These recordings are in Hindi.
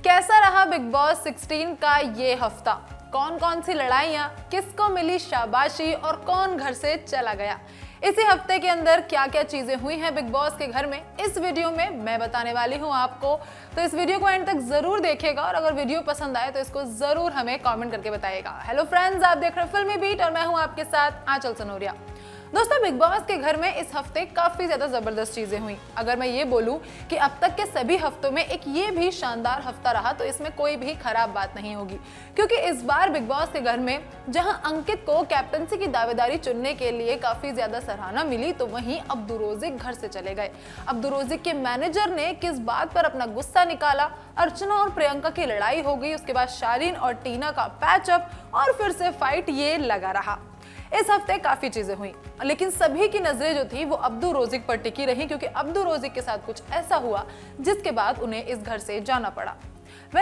कैसा रहा बिग बॉस 16 का ये हफ्ता? कौन कौन सी लड़ाइयाँ, किसको मिली शाबाशी और कौन घर से चला गया? इसी हफ्ते के अंदर क्या क्या चीजें हुई हैं बिग बॉस के घर में, इस वीडियो में मैं बताने वाली हूं आपको। तो इस वीडियो को एंड तक जरूर देखिएगा और अगर वीडियो पसंद आए तो इसको जरूर हमें कमेंट करके बताइएगा। हेलो फ्रेंड्स, आप देख रहे हैं फिल्मी बीट और मैं हूं आपके साथ आंचल सनोरिया। दोस्तों, बिग बॉस के घर में इस हफ्ते काफी ज्यादा जबरदस्त चीजें हुई। अगर मैं ये बोलूं कि अब तक के सभी हफ्तों में एक ये भी शानदार हफ्ता रहा तो इसमें कोई भी खराब बात नहीं होगी, क्योंकि इस बार बिग बॉस के घर में जहां अंकित को कैप्टंसी की दावेदारी चुनने के लिए काफी ज्यादा सराहना मिली, तो वहीं अब्दू रोजिक घर से चले गए। अब्दू रोजिक के मैनेजर ने किस बात पर अपना गुस्सा निकाला, अर्चना और प्रियंका की लड़ाई हो गई, उसके बाद शालीन और टीना का पैचअप और फिर से फाइट ये लगा रहा। इस हफ्ते काफी चीजें हुई, लेकिन सभी की नजरें जो थी वो अब्दू रोजिक पर टिकी रही, क्योंकि अब्दू रोजिक के साथ कुछ ऐसा हुआ जिसके बाद उन्हें इस घर से जाना पड़ा।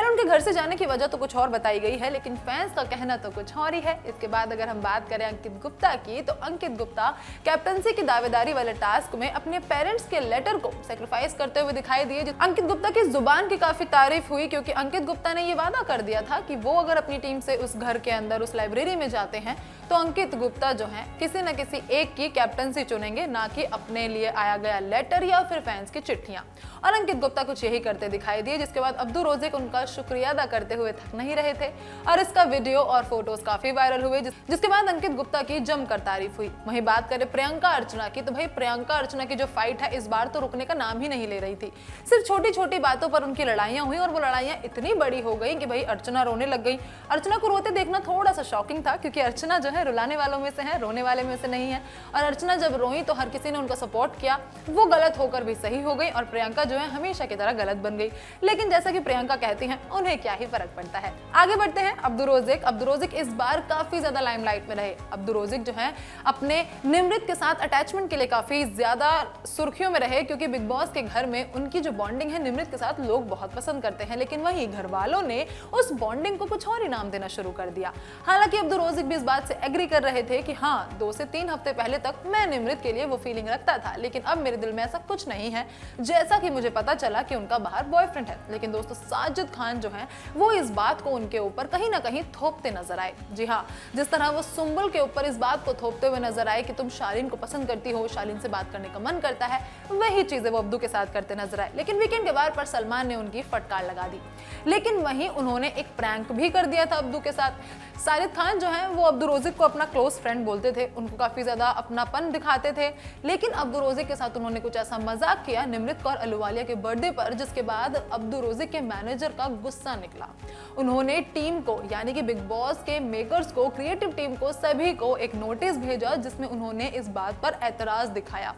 उनके घर से जाने की वजह तो कुछ और बताई गई है, लेकिन फैंस का कहना तो कुछ और ही है। इसके बाद अगर हम बात करें अंकित गुप्ता की, तो अंकित गुप्ता कैप्टंसी की दावेदारी वाले टास्क में अपने पेरेंट्स के लेटर को सेक्रीफाइस करते हुए दिखाई दिए। अंकित गुप्ता की जुबान की काफी तारीफ हुई, क्योंकि अंकित गुप्ता ने ये वादा कर दिया था कि वो अगर अपनी टीम से उस घर के अंदर उस लाइब्रेरी में जाते हैं तो अंकित गुप्ता जो है किसी न किसी एक की कैप्टंसी चुनेंगे, ना कि अपने लिए आया गया लेटर या फिर फैंस की चिट्ठियां। और अंकित गुप्ता कुछ यही करते दिखाई दिए, जिसके बाद अब्दू रोजिक उनका शुक्रिया अदा करते हुए थक नहीं रहे थे और इसका वीडियो और फोटोज काफी वायरल हुए, जिसके बाद अंकित गुप्ता की जमकर तारीफ हुई। वहीं बात करें प्रियंका अर्चना की, तो भाई प्रियंका अर्चना की जो फाइट है इस बार तो रुकने का नाम ही नहीं ले रही थी। सिर्फ छोटी छोटी बातों पर उनकी लड़ाइयां हुई और वो लड़ाइयां इतनी बड़ी हो गई कि भाई अर्चना रोने लग गई। अर्चना को रोते देखना थोड़ा सा शॉकिंग था, क्योंकि अर्चना जो है रुलाने वालों में से है, रोने वाले में से नहीं है। और अर्चना जब रोई तो हर किसी ने उनका सपोर्ट किया, वो गलत होकर भी सही हो गई और प्रियंका जो है हमेशा की तरह गलत बन गई। लेकिन जैसा कि प्रियंका कहती हैं, उन्हें क्या ही फर्क पड़ता है। आगे बढ़ते हैं अब्दू रोजिक। अब्दू रोजिक इस बार काफी ज्यादा लाइमलाइट में रहे। अब्दू रोजिक जो है अपने निमृत के साथ अटैचमेंट के लिए काफी ज्यादा सुर्खियों में रहे, क्योंकि बिग बॉस के घर में उनकी जो बॉन्डिंग है निमृत के साथ लोग बहुत पसंद करते हैं। लेकिन वहीं घर वालों ने उस बॉन्डिंग को कुछ और ही नाम देना शुरू कर दिया। हालांकि अब्दू रोजिक भी इस बात से एग्री कर रहे थे कि हाँ, 2 से 3 हफ्ते पहले तक मैं निमृत के लिए वो फीलिंग रखता था, लेकिन अब मेरे दिल में ऐसा कुछ नहीं है, जैसा कि मुझे पता चला कि उनका बाहर बॉयफ्रेंड है। लेकिन दोस्तों, साजिद खान जो है वो इस बात को उनके ऊपर कहीं ना कहीं थोपते नजर आए। जी हाँ, जिस तरह वो सुंबुल के ऊपर इस बात को थोपते हुए नजर आए कि तुम शालीन को पसंद करती हो, शालीन से बात करने का मन करता है, वही चीजें वो अब्दू के साथ करते नजर आए। लेकिन वीकेंड के बार पर सलमान ने उनकी फटकार लगा दी। लेकिन वहीं उन्होंने एक प्रैंक भी कर दिया था अब्दू के साथ। साजिद खान जो है वो अब्दू रोजिक को अपना क्लोज फ्रेंड बोलते थे, उनको काफी ज्यादा अपनापन दिखाते थे। लेकिन अब्दू रोजिक के साथ उन्होंने कुछ ऐसा मजाक किया निमृत कौर अहलूवालिया के बर्थडे पर, जिसके बाद अब्दू रोजिक के मैनेजर का गुस्सा निकला। उन्होंने टीम को, यानी कि बिग बॉस के मेकर्स को, क्रिएटिव टीम को, सभी को एक नोटिस भेजा, जिसमें उन्होंने इस बात पर एतराज दिखाया।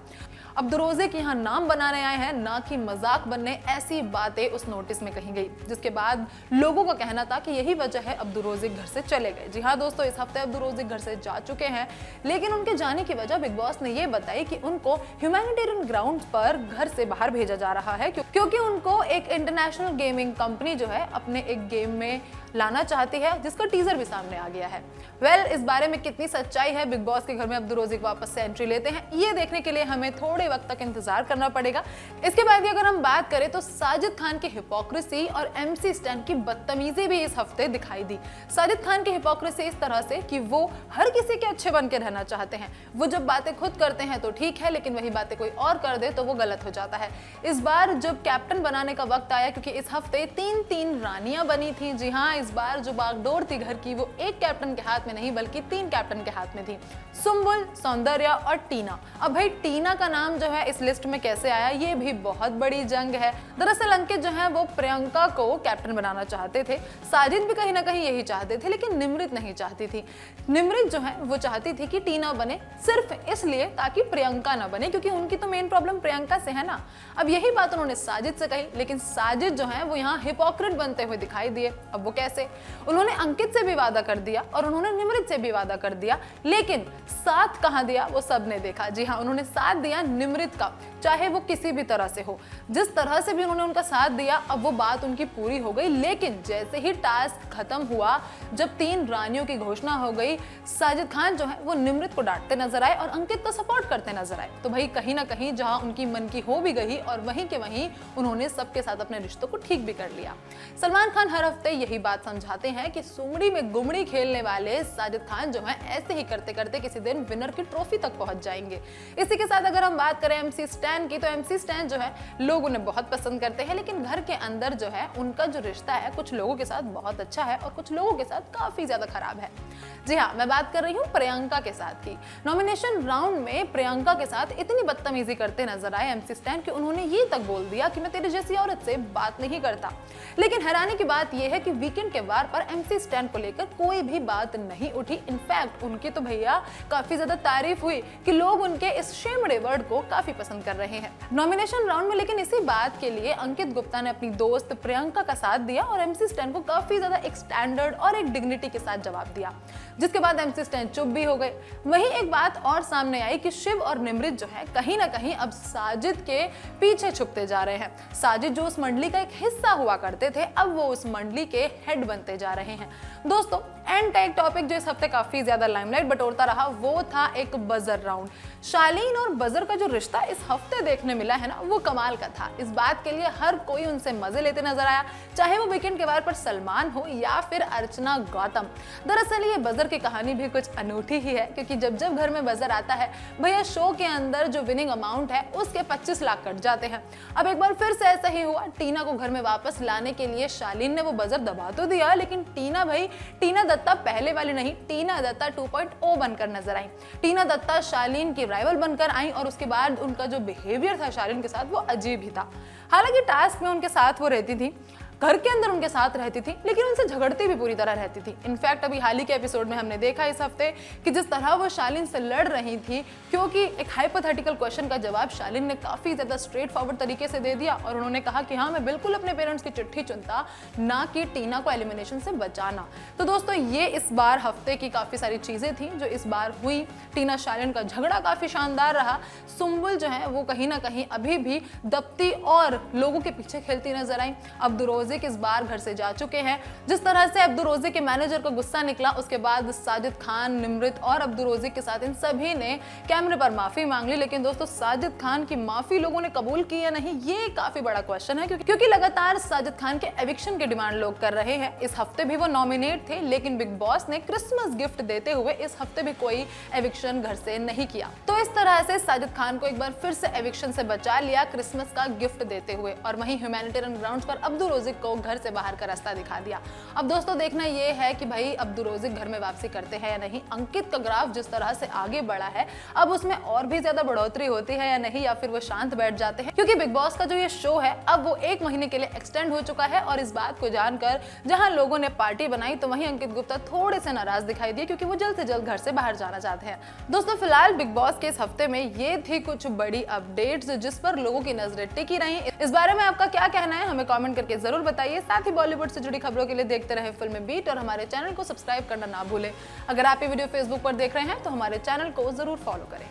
अब्दू रोजिक यहाँ नाम बनाने आए हैं, ना कि मजाक बनने, ऐसी बातें उस नोटिस में कही गई, जिसके बाद लोगों का कहना था कि यही वजह है अब्दू रोजिक घर से चले गए। जी हाँ दोस्तों, इस हफ्ते अब्दू रोजिक घर से जा चुके हैं, लेकिन उनके जाने की वजह बिग बॉस ने ये बताई कि उनको ह्यूमैनिटेरियन ग्राउंड पर घर से बाहर भेजा जा रहा है, क्योंकि उनको एक इंटरनेशनल गेमिंग कंपनी जो है अपने एक गेम में लाना चाहती है, जिसका टीजर भी सामने आ गया है। इस बारे में कितनी सच्चाई है, बिग बॉस के घर में अब्दू रोजिक वापस से एंट्री लेते हैं, ये देखने के लिए हमें थोड़े वक्त तक इंतजार करना पड़ेगा। इसके बाद अगर हम बात करें तो साजिद खान की हिपोक्रेसी और MC स्टैन की बदतमीजी भी इस हफ्ते दिखाई दी। साजिद खान की हिपोक्रेसी इस तरह से कि वो हर किसी के अच्छे बन के रहना चाहते हैं। वो जब बातें खुद करते हैं तो ठीक है, लेकिन वही बातें कोई और कर दे तो वो गलत हो जाता है। इस बार जब कैप्टन बनाने का वक्त आया, क्योंकि इस हफ्ते 3-3 रानियां बनी थी। जी हाँ, इस बार जो बागडोर थी घर की वो एक कैप्टन के हाथ में नहीं बल्कि 3 कैप्टन के हाथ में थी, सुंबुल, सौंदर्या और टीना। अब भाई टीना का नाम जो है इस लिस्ट में कैसे आया, ये भी बहुत बड़ी जंग है। दरअसल अंकित जो है वो प्रियंका को कैप्टन बनाना चाहते थे, साजिद भी कहीं ना कहीं यही चाहते थे, लेकिन निमृत नहीं चाहती थी। निमृत जो है वो चाहती थी कि टीना बने, सिर्फ इसलिए ताकि प्रियंका ना बने, क्योंकि उनकी तो मेन प्रॉब्लम प्रियंका से है ना। अब यही बात उन्होंने साजिद से कही, लेकिन साजिद जो है वो यहाँ हिपोक्रेट बनते हुए दिखाई दिए। अब वो कैसे कैसे? उन्होंने अंकित से भी वादा कर दिया और उन्होंने निमृत से भी वादा कर दिया, लेकिन साथ कहां दिया वो सबने देखा। जी हाँ, उन्होंने साथ दिया निमृत का, चाहे वो किसी भी तरह से हो। जिस तरह से भी उन्होंने उनका साथ दिया, अब वो बात उनकी पूरी हो गई। लेकिन जैसे ही टास्क खत्म हुआ, जब 3 रानियों की घोषणा हो गई, साजिद खान जो है वो निमृत को डांटते नजर आए और अंकित को सपोर्ट करते नजर आए। तो भाई कहीं ना कहीं जहां उनकी मन की हो भी गई और वहीं के वहीं उन्होंने सबके साथ अपने रिश्तों को ठीक भी कर लिया। सलमान खान हर हफ्ते यही बात समझाते हैं कि सुमड़ी में गुमड़ी खेलने वाले साजिद खान जो है ऐसे ही करते करते किसी दिन विनर की ट्रॉफी तक पहुंच जाएंगे। इसी के साथ अगर हम बात करें MC स्टैन की, तो MC स्टैन जो है लोग उन्हें बहुत पसंद करते हैं, लेकिन घर के अंदर जो है उनका जो रिश्ता है कुछ लोगों के साथ बहुत अच्छा है और कुछ लोगों के साथ काफी ज्यादा खराब है। जी हाँ, मैं बात कर रही हूँ प्रियंका के साथ की। नॉमिनेशन राउंड में प्रियंका के साथ इतनी बदतमीजी करते नजर आए MC स्टैन कि उन्होंने ये तक बोल दिया कि मैं तेरे जैसी औरत से बात नहीं करता। लेकिन हैरानी की बात यह है कि वीकेंड के वार पर MC स्टैन को लेकर कोई भी बात नहीं उठी। इनफैक्ट उनकी तो भैया काफी ज्यादा तारीफ हुई कि लोग उनके इस शेमड़े वर्ड को काफी पसंद कर रहे हैं नॉमिनेशन राउंड में। लेकिन इसी बात के लिए अंकित गुप्ता ने अपनी दोस्त प्रियंका का साथ दिया और MC स्टैन को काफी ज्यादा एक स्टैंडर्ड और एक डिग्निटी के साथ जवाब दिया, जिसके बाद MC स्टैन चुप भी हो गए। वहीं एक बात और सामने आई कि शिव और निमृत जो है कहीं ना कहीं अब साजिद के पीछे छुपते जा रहे हैं। साजिद जो उस मंडली का एक हिस्सा हुआ करते थे, अब वो उस मंडली के हेड बनते जा रहे हैं। दोस्तों, एंड का एक टॉपिक जो इस हफ्ते काफी ज्यादा लाइमलाइट बटोरता रहा वो था एक बजर राउंड। शालीन और बजर का जो रिश्ता इस हफ्ते देखने मिला है ना, वो कमाल का था। इस बात के लिए हर कोई उनसे मजे लेते नजर आया, चाहे वो वीकेंड के वार पर सलमान हो या फिर अर्चना गौतम। दरअसल ये बजर की कहानी भी कुछ अनूठी ही है, क्योंकि जब जब घर में बजर आता है भैया शो के अंदर जो विनिंग अमाउंट है उसके 25 लाख कट जाते हैं। अब एक बार फिर से ऐसा ही हुआ। टीना को घर में वापस लाने के लिए शालीन ने वो बजर दबा तो दिया, लेकिन टीना दत्ता पहले वाली नहीं, टीना दत्ता 2.0 बनकर नजर आई। टीना दत्ता शालीन की राइवल बनकर आई और उसके बाद उनका जो बिहेवियर था शालीन के साथ वो अजीब ही था। हालांकि टास्क में उनके साथ वो रहती थी, घर के अंदर उनके साथ रहती थी, लेकिन उनसे झगड़ती भी पूरी तरह रहती थी। इनफैक्ट अभी हाल ही के एपिसोड में हमने देखा इस हफ्ते कि जिस तरह वो शालीन से लड़ रही थी, क्योंकि एक हाइपोथेटिकल क्वेश्चन का जवाब शालीन ने काफी ज्यादा स्ट्रेट फॉरवर्ड तरीके से दे दिया और उन्होंने कहा कि हाँ, मैं बिल्कुल अपने पेरेंट्स की चिट्ठी चुनता, ना कि टीना को एलिमिनेशन से बचाना। तो दोस्तों, ये इस बार हफ्ते की काफी सारी चीजें थी जो इस बार हुई। टीना शालीन का झगड़ा काफी शानदार रहा। सुम्बुल जो है वो कहीं ना कहीं अभी भी दबती और लोगों के पीछे खेलती नजर आई। अब्दुल रोज़िक इस बार घर से जा चुके हैं। जिस तरह से अब्दुल रोज़िक के मैनेजर को गुस्सा निकला, उसके बाद साजिद खान, निमृत और अब्दुल रोज़िक के साथ इन सभी ने कैमरे पर माफी मांग ली। लेकिन दोस्तों, साजिद खान की माफी लोगों ने कबूल की या नहीं, ये काफी बड़ा क्वेश्चन है, क्योंकि लगातार साजिद खान के एविक्शन की डिमांड लोग कर रहे हैं। इस हफ्ते भी वो नॉमिनेट थे, लेकिन बिग बॉस ने क्रिसमस गिफ्ट देते हुए इस हफ्ते भी कोई एविक्शन घर से नहीं किया। तो इस तरह से साजिद खान को एक बार फिर से एविक्शन से बचा लिया क्रिसमस का गिफ्ट देते हुए, और वहीं ह्यूमैनिटेरियन ग्राउंड्स पर अब्दुल रोज़िक को घर से बाहर का रास्ता दिखा दिया। अब दोस्तों, देखना ये है कि भाई अब्दुल रोज़िक घर में वापसी करते हैं या नहीं। अंकित का ग्राफ जिस तरह से आगे बढ़ा है, अब उसमें और भी ज्यादा बढ़ोतरी होती है या नहीं, या फिर वो शांत बैठ जाते हैं, क्योंकि बिग बॉस का जो ये शो है अब वो 1 महीने के लिए एक्सटेंड हो चुका है। और इस बात को जानकर जहां लोगों ने पार्टी बनाई, तो वहीं अंकित गुप्ता थोड़े से नाराज दिखाई दिए, क्योंकि वो जल्द से जल्द घर से बाहर जाना चाहते हैं। दोस्तों, फिलहाल बिग बॉस के इस हफ्ते में ये थी कुछ बड़ी अपडेट्स जिस पर लोगों की नजरें टिकी रही। इस बारे में आपका क्या कहना है, हमें कमेंट करके जरूर बताइए। साथ ही बॉलीवुड से जुड़ी खबरों के लिए देखते रहे फिल्मी बीट और हमारे चैनल को सब्सक्राइब करना ना भूलें। अगर आप ये वीडियो फेसबुक पर देख रहे हैं तो हमारे चैनल को जरूर फॉलो करें।